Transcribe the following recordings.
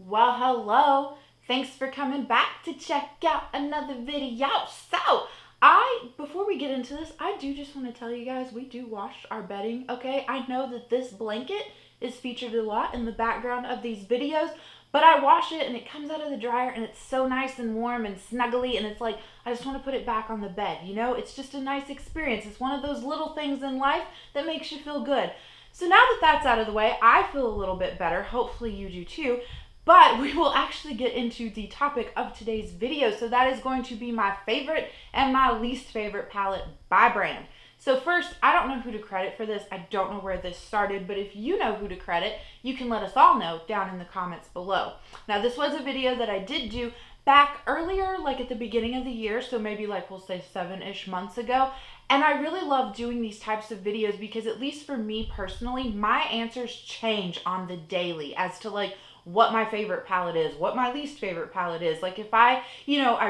Well, hello. Thanks for coming back to check out another video. So, before we get into this, I do just want to tell you guys, we do wash our bedding, okay? I know that this blanket is featured a lot in the background of these videos, but I wash it and it comes out of the dryer and it's so nice and warm and snuggly, and it's like, I just want to put it back on the bed, you know? It's just a nice experience. It's one of those little things in life that makes you feel good. So now that that's out of the way, I feel a little bit better. Hopefully you do too. But we will actually get into the topic of today's video. So that is going to be my favorite and my least favorite palette by brand. So first, I don't know who to credit for this. I don't know where this started, but if you know who to credit, you can let us all know down in the comments below. Now, this was a video that I did do back earlier, like at the beginning of the year, so maybe like we'll say 7-ish months ago. And I really love doing these types of videos because, at least for me personally, my answers change on the daily as to like what my favorite palette is, what my least favorite palette is. Like if I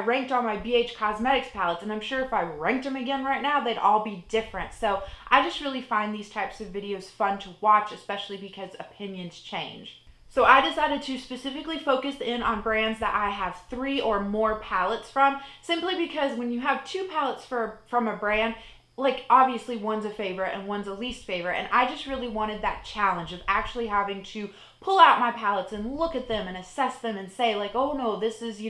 ranked all my BH Cosmetics palettes, and I'm sure if I ranked them again right now, they'd all be different. So I just really find these types of videos fun to watch, especially because opinions change. So I decided to specifically focus in on brands that I have 3 or more palettes from, simply because when you have 2 palettes from a brand, like obviously one's a favorite and one's a least favorite, and I just really wanted that challenge of actually having to pull out my palettes and look at them and assess them and say like, oh no, this is,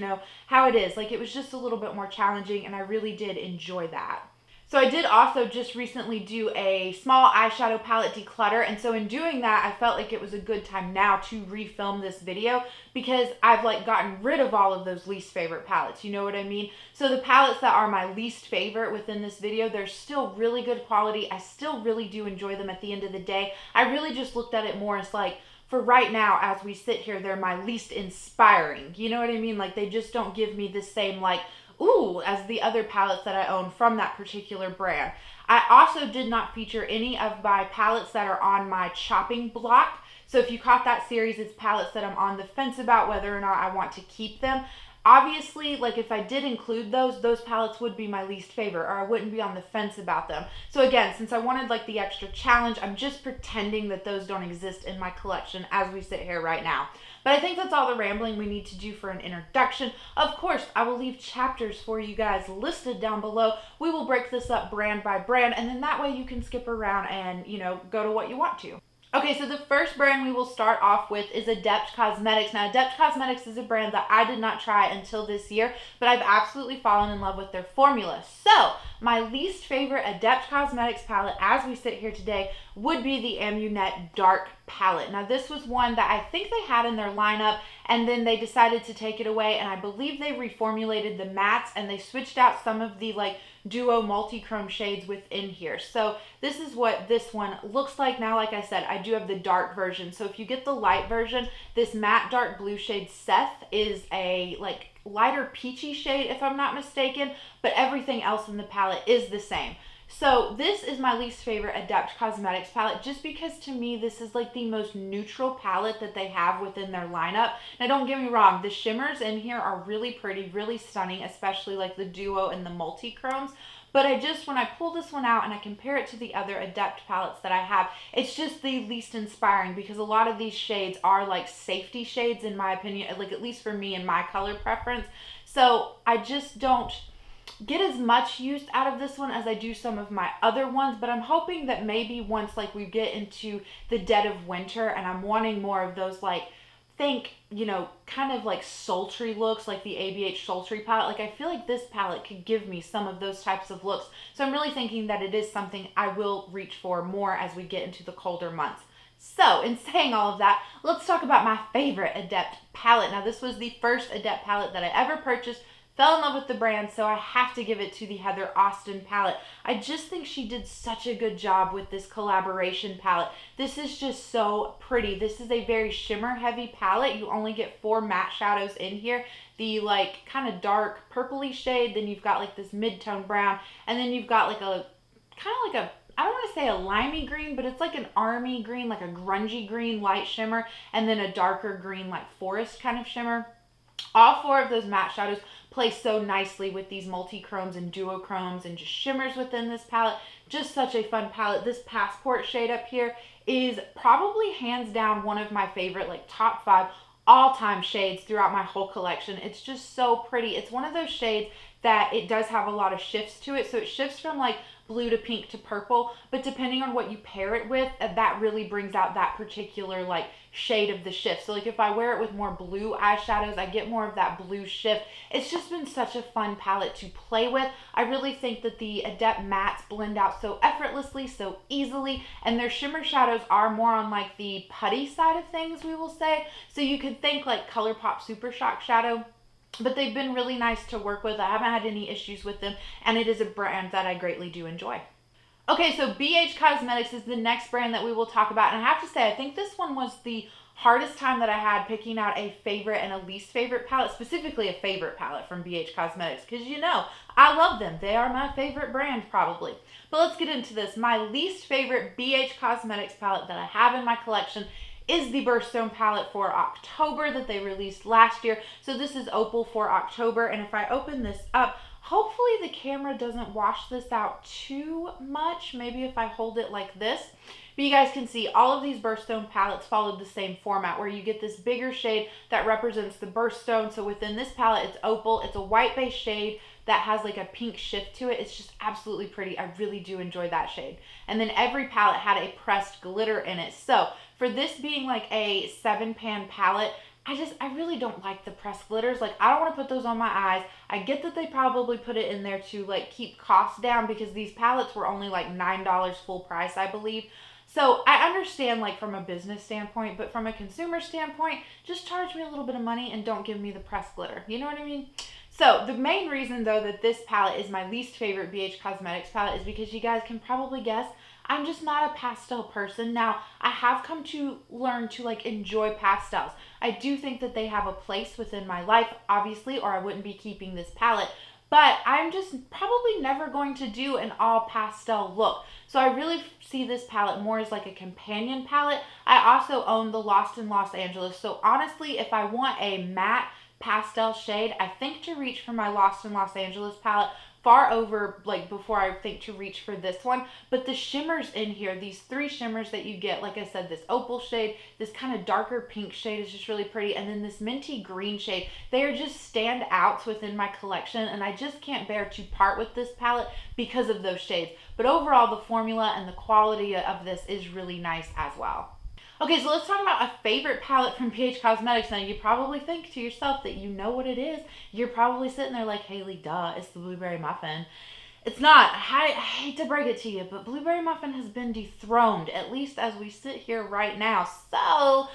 how it is. Like it was just a little bit more challenging, and I really did enjoy that. So I did also just recently do a small eyeshadow palette declutter, and so in doing that, I felt like it was a good time now to refilm this video because I've like gotten rid of all of those least favorite palettes, you know what I mean? So the palettes that are my least favorite within this video, they're still really good quality. I still really do enjoy them at the end of the day. I really just looked at it more as like, for right now, as we sit here, they're my least inspiring, you know what I mean? Like they just don't give me the same like, ooh, as the other palettes that I own from that particular brand. I also did not feature any of my palettes that are on my chopping block. So if you caught that series, it's palettes that I'm on the fence about whether or not I want to keep them. Obviously, like if I did include those palettes would be my least favorite, or I wouldn't be on the fence about them. So again, since I wanted like the extra challenge, I'm just pretending that those don't exist in my collection as we sit here right now. But I think that's all the rambling we need to do for an introduction. Of course, I will leave chapters for you guys listed down below. We will break this up brand by brand, and then that way you can skip around and, go to what you want to. Okay, so the first brand we will start off with is Adept Cosmetics. Now, Adept Cosmetics is a brand that I did not try until this year, but I've absolutely fallen in love with their formula. So, my least favorite Adept Cosmetics palette as we sit here today would be the Amunet Dark palette. Now, this was one that I think they had in their lineup, and then they decided to take it away, and I believe they reformulated the mattes, and they switched out some of the like duo multi-chrome shades within here. So this is what this one looks like. Now, like I said, I do have the dark version. So if you get the light version, this matte dark blue shade Seth is a like lighter peachy shade if I'm not mistaken, but everything else in the palette is the same. So this is my least favorite Adept Cosmetics palette, just because to me this is like the most neutral palette that they have within their lineup. Now don't get me wrong, the shimmers in here are really pretty, really stunning, especially like the duo and the multi-chromes. But when I pull this one out and I compare it to the other Adept palettes that I have, it's just the least inspiring because a lot of these shades are like safety shades in my opinion, like at least for me and my color preference. So I just don't get as much use out of this one as I do some of my other ones, but I'm hoping that maybe once like we get into the dead of winter and I'm wanting more of those like, kind of like sultry looks, like the ABH Sultry palette. Like I feel like this palette could give me some of those types of looks. So I'm really thinking that it is something I will reach for more as we get into the colder months. So in saying all of that, let's talk about my favorite Adept palette. Now this was the first Adept palette that I ever purchased. Fell in love with the brand, so I have to give it to the Heather Austin palette. I just think she did such a good job with this collaboration palette. This is just so pretty. This is a very shimmer heavy palette. You only get 4 matte shadows in here. The like kind of dark purpley shade, then you've got like this mid-tone brown, and then you've got like a kind of like a, I don't want to say a limey green, but it's like an army green, like a grungy green light shimmer, and then a darker green like forest kind of shimmer. All 4 of those matte shadows play so nicely with these multi-chromes and duochromes and just shimmers within this palette. Just such a fun palette. This Passport shade up here is probably hands down one of my favorite, like top 5 all-time shades throughout my whole collection. It's just so pretty. It's one of those shades that it does have a lot of shifts to it. So it shifts from like blue to pink to purple, but depending on what you pair it with, that really brings out that particular like shade of the shift. So like if I wear it with more blue eyeshadows, I get more of that blue shift. It's just been such a fun palette to play with. I really think that the Adept mattes blend out so effortlessly, so easily, and their shimmer shadows are more on like the putty side of things, we will say. So you could think like ColourPop Super Shock Shadow, but they've been really nice to work with. I haven't had any issues with them, and it is a brand that I greatly do enjoy. Okay, so BH Cosmetics is the next brand that we will talk about, and I have to say, I think this one was the hardest time that I had picking out a favorite and a least favorite palette, specifically a favorite palette from BH Cosmetics, because you know, I love them. They are my favorite brand, probably. But let's get into this. My least favorite BH Cosmetics palette that I have in my collection is the Birthstone palette for October that they released last year. So this is Opal for October, and if I open this up, hopefully the camera doesn't wash this out too much. Maybe if I hold it like this. But you guys can see all of these Birthstone palettes followed the same format where you get this bigger shade that represents the Birthstone. So within this palette, it's Opal. It's a white base shade that has like a pink shift to it. It's just absolutely pretty. I really do enjoy that shade. And then every palette had a pressed glitter in it. So for this being like a 7-pan palette, I really don't like the pressed glitters. Like, I don't want to put those on my eyes. I get that they probably put it in there to like keep costs down because these palettes were only like $9 full price, I believe. So I understand like from a business standpoint, but from a consumer standpoint, just charge me a little bit of money and don't give me the pressed glitter. You know what I mean? So the main reason though that this palette is my least favorite BH Cosmetics palette is because you guys can probably guess I'm just not a pastel person. Now, I have come to learn to like enjoy pastels. I do think that they have a place within my life, obviously, or I wouldn't be keeping this palette. But I'm just probably never going to do an all pastel look. So I really see this palette more as like a companion palette. I also own the Lost in Los Angeles. So honestly, if I want a matte pastel shade, I think to reach for my Lost in Los Angeles palette far over like before I think to reach for this one. But the shimmers in here, these 3 shimmers that you get, like I said, this opal shade, this kind of darker pink shade is just really pretty, and then this minty green shade, they are just standouts within my collection, and I just can't bear to part with this palette because of those shades. But overall, the formula and the quality of this is really nice as well. Okay, so let's talk about a favorite palette from BH Cosmetics. Now, you probably think to yourself that you know what it is. You're probably sitting there like, Haley, duh, it's the Blueberry Muffin. It's not. I hate to break it to you, but Blueberry Muffin has been dethroned, at least as we sit here right now. So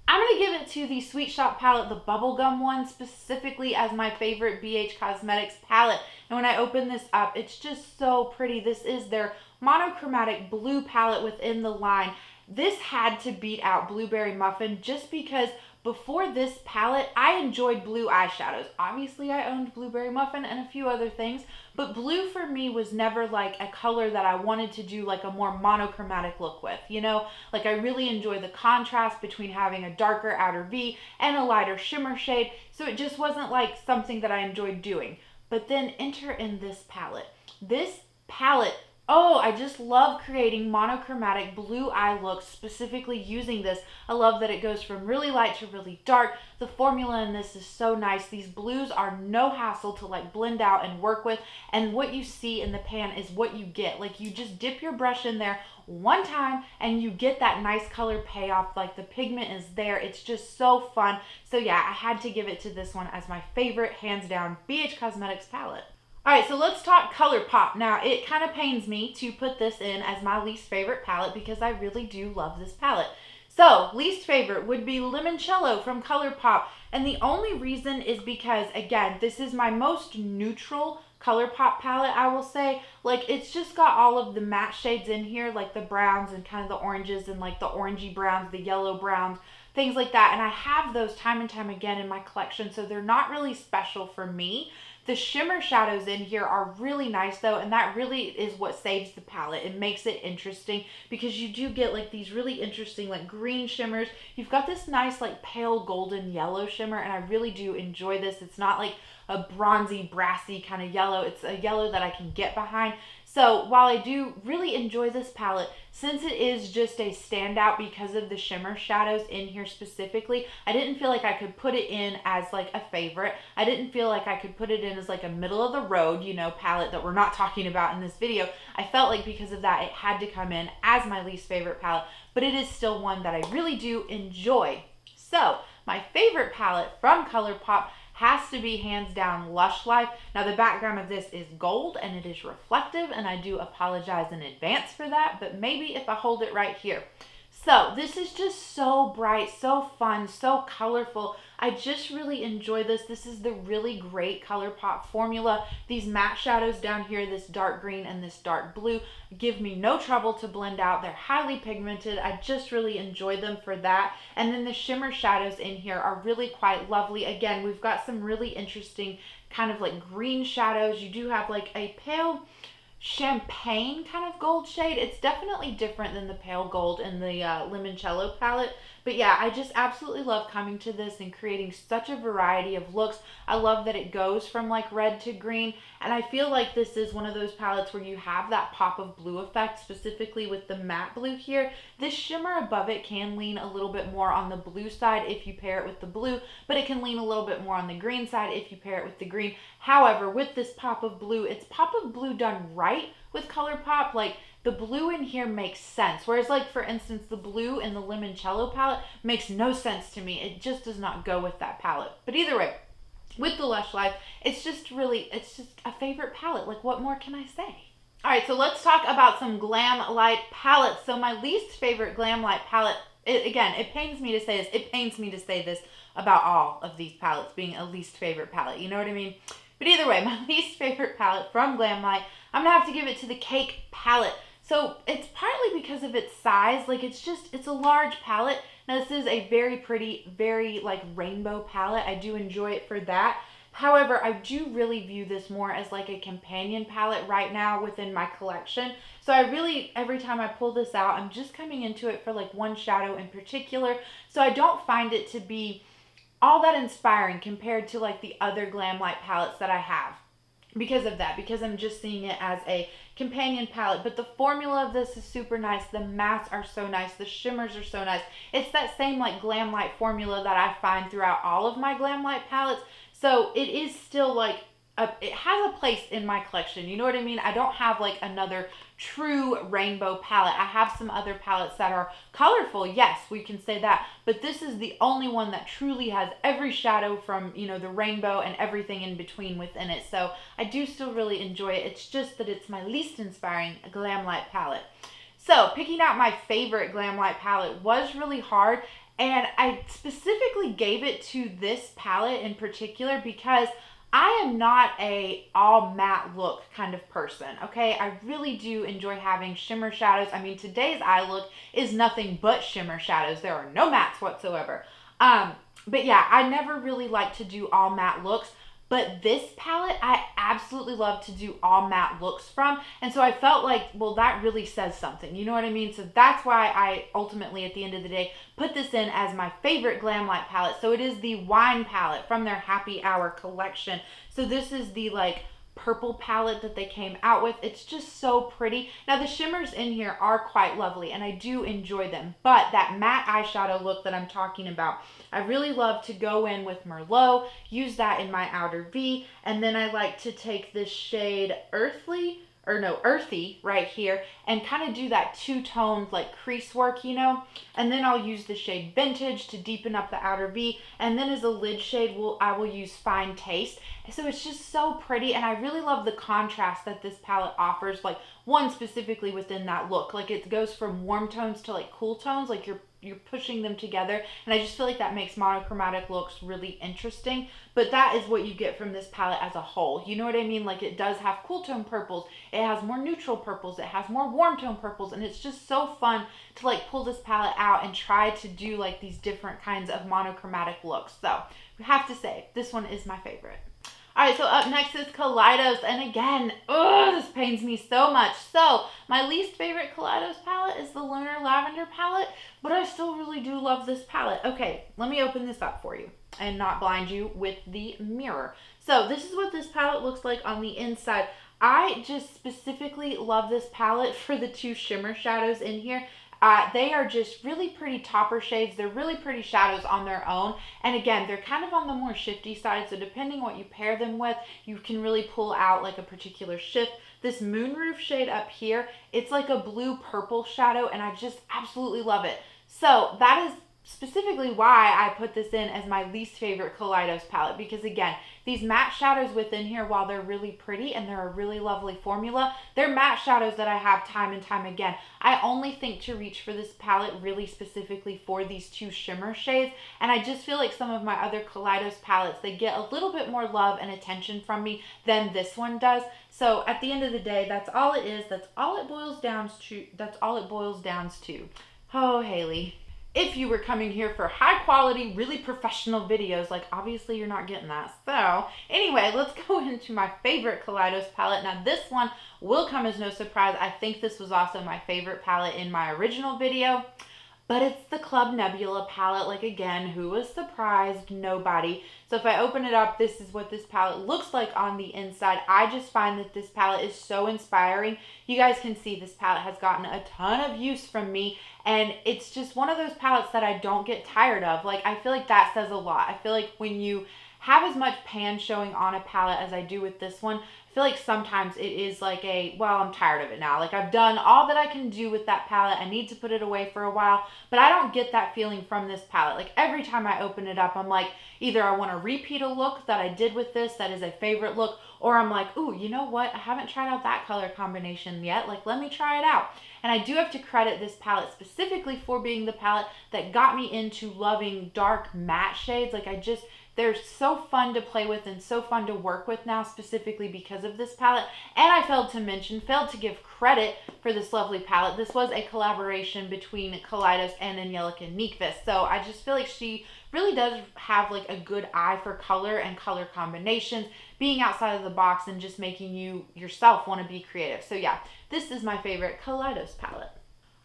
I'm going to give it to the Sweet Shop palette, the bubblegum one, specifically as my favorite BH Cosmetics palette. And when I open this up, it's just so pretty. This is their monochromatic blue palette within the line. This had to beat out Blueberry Muffin just because before this palette, I enjoyed blue eyeshadows. Obviously, I owned Blueberry Muffin and a few other things, but blue for me was never like a color that I wanted to do like a more monochromatic look with, you know? Like, I really enjoy the contrast between having a darker outer V and a lighter shimmer shade, so it just wasn't like something that I enjoyed doing. But then enter in this palette. This palette, oh, I just love creating monochromatic blue eye looks, specifically using this. I love that it goes from really light to really dark. The formula in this is so nice. These blues are no hassle to like blend out and work with. And what you see in the pan is what you get. Like, you just dip your brush in there one time and you get that nice color payoff. Like, the pigment is there. It's just so fun. So yeah, I had to give it to this one as my favorite, hands down, BH Cosmetics palette. Alright, so let's talk ColourPop. Now, it kind of pains me to put this in as my least favorite palette because I really do love this palette. So, least favorite would be Limoncello from ColourPop. And the only reason is because, again, this is my most neutral ColourPop palette, I will say. Like, it's just got all of the matte shades in here, like the browns and kind of the oranges and like the orangey browns, the yellow browns, things like that. And I have those time and time again in my collection, so they're not really special for me. The shimmer shadows in here are really nice though, and that really is what saves the palette. It makes it interesting because you do get like these really interesting like green shimmers. You've got this nice like pale golden yellow shimmer, and I really do enjoy this. It's not like a bronzy, brassy kind of yellow. It's a yellow that I can get behind. So while I do really enjoy this palette, since it is just a standout because of the shimmer shadows in here specifically, I didn't feel like I could put it in as like a favorite. I didn't feel like I could put it in as like a middle of the road, you know, palette that we're not talking about in this video. I felt like because of that, it had to come in as my least favorite palette, but it is still one that I really do enjoy. So my favorite palette from ColourPop has to be hands down Lush Life. Now the background of this is gold and it is reflective, and I do apologize in advance for that, but maybe if I hold it right here. So this is just so bright, so fun, so colorful. I just really enjoy this. This is the really great ColourPop formula. These matte shadows down here, this dark green and this dark blue, give me no trouble to blend out. They're highly pigmented. I just really enjoy them for that. And then the shimmer shadows in here are really quite lovely. Again, we've got some really interesting kind of like green shadows. You do have like a pale champagne kind of gold shade. It's definitely different than the pale gold in the limoncello palette, but yeah, I just absolutely love coming to this and creating such a variety of looks. I love that it goes from like red to green, and I feel like this is one of those palettes where you have that pop of blue effect, specifically with the matte blue here. This shimmer above it can lean a little bit more on the blue side if you pair it with the blue, but it can lean a little bit more on the green side if you pair it with the green. However, with this pop of blue, it's pop of blue done right with ColourPop. Like, the blue in here makes sense. Whereas, like, for instance, the blue in the limoncello palette makes no sense to me. It just does not go with that palette. But either way, with the Lush Life, it's just a favorite palette. Like, what more can I say? All right, so let's talk about some Glamlite palettes. So my least favorite Glamlite palette, again, it pains me to say this. It pains me to say this about all of these palettes being a least favorite palette. You know what I mean? But either way, my least favorite palette from Glamlite, I'm going to have to give it to the Cake palette. So it's partly because of its size. Like, it's a large palette. Now, this is a very pretty, very, like, rainbow palette. I do enjoy it for that. However, I do really view this more as like a companion palette right now within my collection. So I really, every time I pull this out, I'm just coming into it for like one shadow in particular. So I don't find it to be all that inspiring compared to like the other Glamlite palettes that I have. Because of that, because I'm just seeing it as a companion palette. But the formula of this is super nice. The mattes are so nice. The shimmers are so nice. It's that same like Glamlite formula that I find throughout all of my Glamlite palettes. So it is still like, it has a place in my collection. You know what I mean? I don't have like another true rainbow palette. I have some other palettes that are colorful. Yes, we can say that. But this is the only one that truly has every shadow from, you know, the rainbow and everything in between within it. So I do still really enjoy it. It's just that it's my least inspiring Glamlite palette. So picking out my favorite Glamlite palette was really hard. And I specifically gave it to this palette in particular because I am not a all matte look kind of person, okay? I really do enjoy having shimmer shadows. I mean, today's eye look is nothing but shimmer shadows. There are no mattes whatsoever. But yeah, I never really like to do all matte looks. But this palette, I absolutely love to do all matte looks from. And so I felt like, well, that really says something. You know what I mean? So that's why I ultimately, at the end of the day, put this in as my favorite Glamlite palette. So it is the Wine palette from their Happy Hour collection. So this is the like purple palette that they came out with. It's just so pretty. Now the shimmers in here are quite lovely and I do enjoy them, but that matte eyeshadow look that I'm talking about, I really love to go in with Merlot, use that in my outer V, and then I like to take this shade Earthy right here and kind of do that two-toned like crease work, you know, and then I'll use the shade Vintage to deepen up the outer V, and then as a lid shade I will use Fine Taste. So it's just so pretty, and I really love the contrast that this palette offers, like one specifically within that look. Like it goes from warm tones to like cool tones, like you're pushing them together, and I just feel like that makes monochromatic looks really interesting. But that is what you get from this palette as a whole. You know what I mean? Like it does have cool tone purples, it has more neutral purples, it has more warm tone purples, and it's just so fun to like pull this palette out and try to do like these different kinds of monochromatic looks. So I have to say, this one is my favorite. Alright, so up next is Kaleidos, and again, this pains me so much. So, my least favorite Kaleidos palette is the Lunar Lavender palette, but I still really do love this palette. Okay, let me open this up for you and not blind you with the mirror. So, this is what this palette looks like on the inside. I just specifically love this palette for the two shimmer shadows in here. They are just really pretty topper shades. They're really pretty shadows on their own. And again, they're kind of on the more shifty side. So depending what you pair them with, you can really pull out like a particular shift. This Moonroof shade up here, it's like a blue purple shadow and I just absolutely love it. So that is specifically why I put this in as my least favorite Kaleidos palette, because again, these matte shadows within here, while they're really pretty and they're a really lovely formula, they're matte shadows that I have time and time again. I only think to reach for this palette really specifically for these two shimmer shades, and I just feel like some of my other Kaleidos palettes, they get a little bit more love and attention from me than this one does. So at the end of the day, that's all it is. That's all it boils down to. That's all it boils down to. Oh, Haley. If you were coming here for high quality, really professional videos, like obviously you're not getting that. So anyway, let's go into my favorite Kaleidos palette. Now this one will come as no surprise. I think this was also my favorite palette in my original video. But it's the Club Nebula palette. Like again, who was surprised? Nobody. So if I open it up, this is what this palette looks like on the inside. I just find that this palette is so inspiring. You guys can see this palette has gotten a ton of use from me. And it's just one of those palettes that I don't get tired of. Like I feel like that says a lot. I feel like when you have as much pan showing on a palette as I do with this one, I feel like sometimes it is like well, I'm tired of it now. Like I've done all that I can do with that palette. I need to put it away for a while, but I don't get that feeling from this palette. Like every time I open it up, I'm like, either I want to repeat a look that I did with this that is a favorite look, or I'm like, ooh, you know what? I haven't tried out that color combination yet. Like, let me try it out. And I do have to credit this palette specifically for being the palette that got me into loving dark matte shades. Like they're so fun to play with and so fun to work with now, specifically because of this palette. And I failed to give credit for this lovely palette. This was a collaboration between Kaleidos and Angelica Nyquist. So I just feel like she really does have like a good eye for color and color combinations, being outside of the box and just making you yourself want to be creative. So yeah, this is my favorite Kaleidos palette.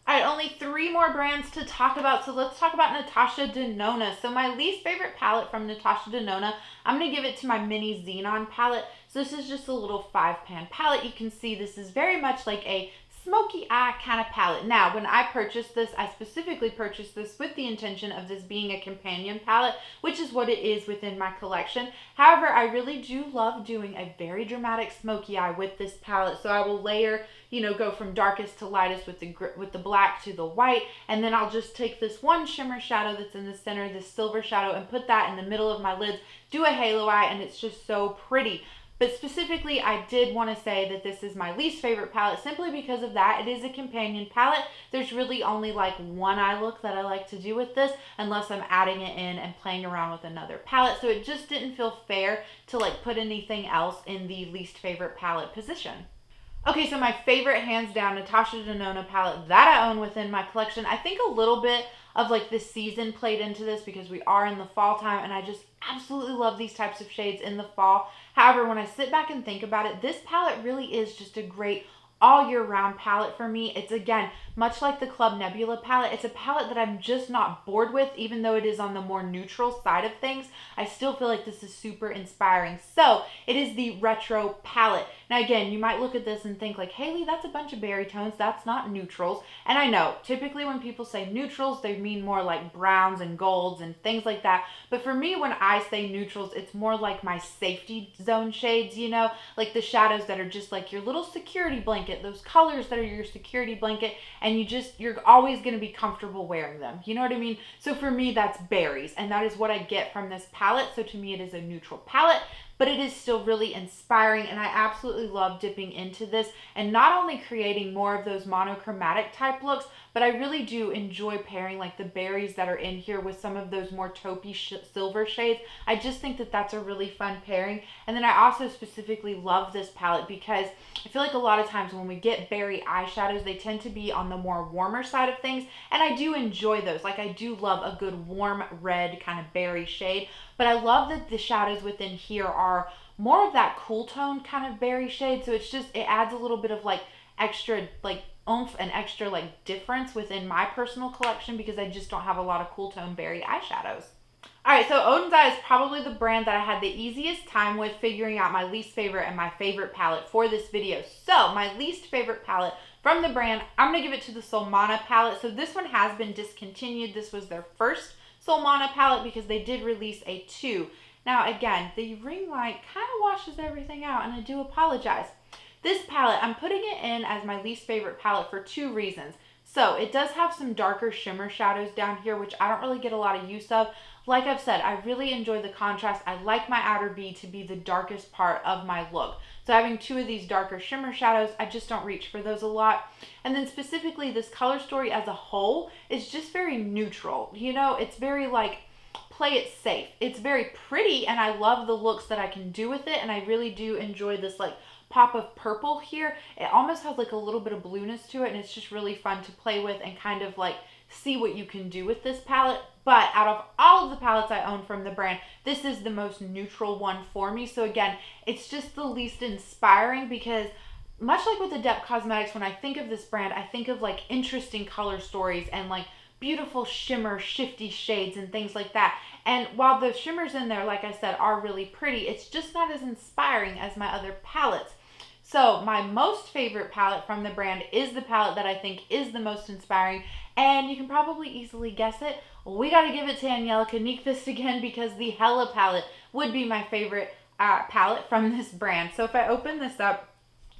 All right, only 3 more brands to talk about. So let's talk about Natasha Denona. So my least favorite palette from Natasha Denona, I'm going to give it to my mini Xenon palette. So this is just a little 5-pan palette. You can see this is very much like a smoky eye kind of palette. Now, when I purchased this, I specifically purchased this with the intention of this being a companion palette, which is what it is within my collection. However, I really do love doing a very dramatic smoky eye with this palette. So I will layer, go from darkest to lightest with the black to the white, and then I'll just take this one shimmer shadow that's in the center, this silver shadow, and put that in the middle of my lids, do a halo eye, and it's just so pretty. But specifically, I did want to say that this is my least favorite palette simply because of that. It is a companion palette. There's really only like one eye look that I like to do with this, unless I'm adding it in and playing around with another palette. So it just didn't feel fair to like put anything else in the least favorite palette position. Okay, so my favorite, hands down, Natasha Denona palette that I own within my collection. I think a little bit of like the season played into this because we are in the fall time and I just absolutely love these types of shades in the fall. However, when I sit back and think about it, this palette really is just a great all year round palette for me. It's again, much like the Club Nebula palette, it's a palette that I'm just not bored with, even though it is on the more neutral side of things. I still feel like this is super inspiring. So it is the retro palette. Now again, you might look at this and think like, Haley, that's a bunch of berry tones. That's not neutrals. And I know, typically when people say neutrals, they mean more like browns and golds and things like that. But for me, when I say neutrals, it's more like my safety zone shades, like the shadows that are just like your little security blanket, those colors that are your security blanket, and you're always going to be comfortable wearing them. You know what I mean? So for me, that's berries, and that is what I get from this palette. So to me, it is a neutral palette, but it is still really inspiring, and I absolutely love dipping into this and not only creating more of those monochromatic type looks, but I really do enjoy pairing like the berries that are in here with some of those more taupey silver shades. I just think that that's a really fun pairing. And then I also specifically love this palette because I feel like a lot of times when we get berry eyeshadows, they tend to be on the more warmer side of things, and I do enjoy those. Like I do love a good warm red kind of berry shade, but I love that the shadows within here are more of that cool tone kind of berry shade. So it adds a little bit of like extra like oomph and extra like difference within my personal collection because I just don't have a lot of cool tone berry eyeshadows. Alright, so Oden's Eye is probably the brand that I had the easiest time with figuring out my least favorite and my favorite palette for this video. So, my least favorite palette from the brand, I'm going to give it to the Solmana palette. So this one has been discontinued. This was their first Solmana palette because they did release a 2. Now again, the ring light kind of washes everything out, and I do apologize. This palette, I'm putting it in as my least favorite palette for 2 reasons. So it does have some darker shimmer shadows down here, which I don't really get a lot of use of. Like I've said, I really enjoy the contrast. I like my outer B to be the darkest part of my look. So having 2 of these darker shimmer shadows, I just don't reach for those a lot. And then specifically, this color story as a whole is just very neutral. You know, it's very like, play it safe. It's very pretty, and I love the looks that I can do with it, and I really do enjoy this like pop of purple here. It almost has like a little bit of blueness to it, and it's just really fun to play with and kind of like see what you can do with this palette. But out of all of the palettes I own from the brand, this is the most neutral one for me. So again, it's just the least inspiring because much like with Adept Cosmetics, when I think of this brand, I think of like interesting color stories and like beautiful shimmer, shifty shades and things like that. And while the shimmers in there, like I said, are really pretty, it's just not as inspiring as my other palettes. So my most favorite palette from the brand is the palette that I think is the most inspiring, and you can probably easily guess it. We gotta give it to Angelica Nyqvist again because the Hella palette would be my favorite palette from this brand. So if I open this up,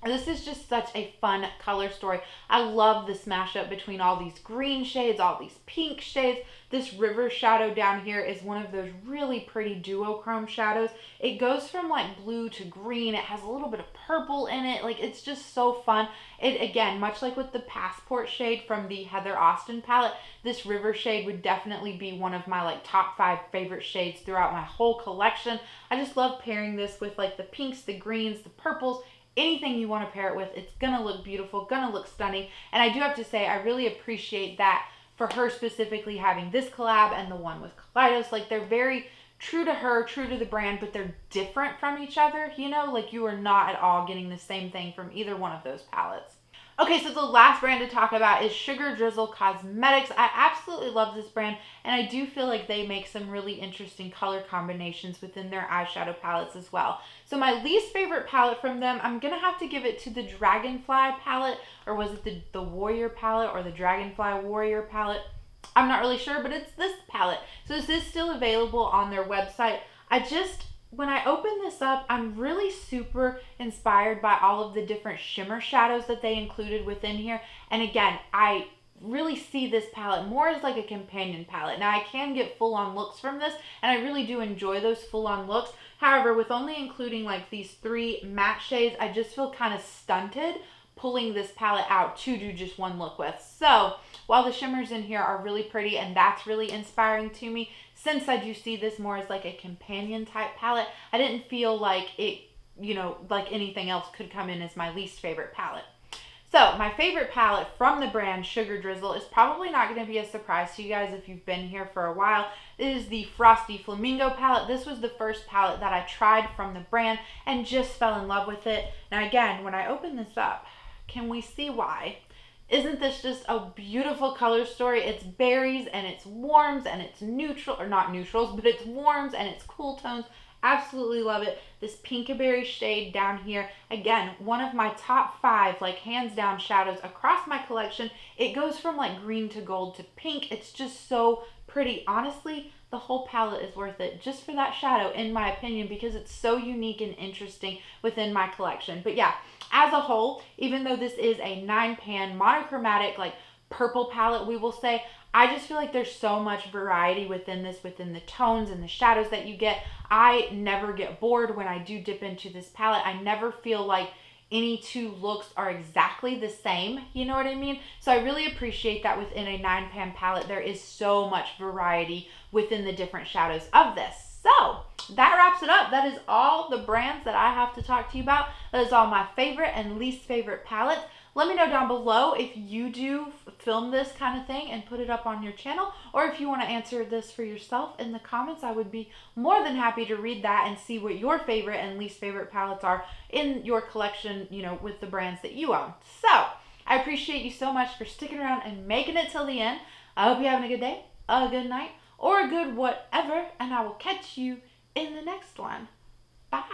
this is just such a fun color story. I love the smash up between all these green shades, all these pink shades. This river shadow down here is one of those really pretty duochrome shadows. It goes from like blue to green. It has a little bit of purple in it. Like, it's just so fun. It, again, much like with the Passport shade from the Heather Austin palette, this river shade would definitely be one of my like top 5 favorite shades throughout my whole collection. I just love pairing this with like the pinks, the greens, the purples. Anything you want to pair it with, it's gonna look beautiful, gonna look stunning. And I do have to say, I really appreciate that for her specifically having this collab and the one with Kaleidos. Like, they're very true to her, true to the brand, but they're different from each other, you know? Like, you are not at all getting the same thing from either one of those palettes. Okay, so the last brand to talk about is Drizzle Cosmetics. I absolutely love this brand, and I do feel like they make some really interesting color combinations within their eyeshadow palettes as well. So my least favorite palette from them, I'm going to have to give it to the Dragonfly palette, or was it the Warrior palette or the Dragonfly Warrior palette? I'm not really sure, but it's this palette. So this is still available on their website. When I open this up, I'm really super inspired by all of the different shimmer shadows that they included within here. And again, I really see this palette more as like a companion palette. Now, I can get full-on looks from this, and I really do enjoy those full-on looks. However, with only including like these 3 matte shades, I just feel kind of stunted pulling this palette out to do just one look with. So while the shimmers in here are really pretty and that's really inspiring to me, since I do see this more as like a companion type palette, I didn't feel like it, you know, like anything else could come in as my least favorite palette. So my favorite palette from the brand Drizzle is probably not going to be a surprise to you guys if you've been here for a while. It is the Frosty Flamingo palette. This was the first palette that I tried from the brand and just fell in love with it. Now again, when I open this up, can we see why? Isn't this just a beautiful color story? It's berries and it's warms and it's neutral, or not neutrals, but it's warms and it's cool tones. Absolutely love it. This pinkaberry shade down here, again, one of my top 5, like hands down shadows across my collection. It goes from like green to gold to pink. It's just so pretty. Honestly, the whole palette is worth it just for that shadow, in my opinion, because it's so unique and interesting within my collection. But yeah, as a whole, even though this is a 9-pan monochromatic, like purple palette, we will say, I just feel like there's so much variety within this, within the tones and the shadows that you get. I never get bored when I do dip into this palette. I never feel like any 2 looks are exactly the same, you know what I mean? So I really appreciate that within a 9-pan palette, there is so much variety within the different shadows of this. So that wraps it up. That is all the brands that I have to talk to you about. That is all my favorite and least favorite palettes. Let me know down below if you do film this kind of thing and put it up on your channel, or if you want to answer this for yourself in the comments. I would be more than happy to read that and see what your favorite and least favorite palettes are in your collection, you know, with the brands that you own. So I appreciate you so much for sticking around and making it till the end. I hope you're having a good day, a good night, or a good whatever, and I will catch you in the next one. Bye.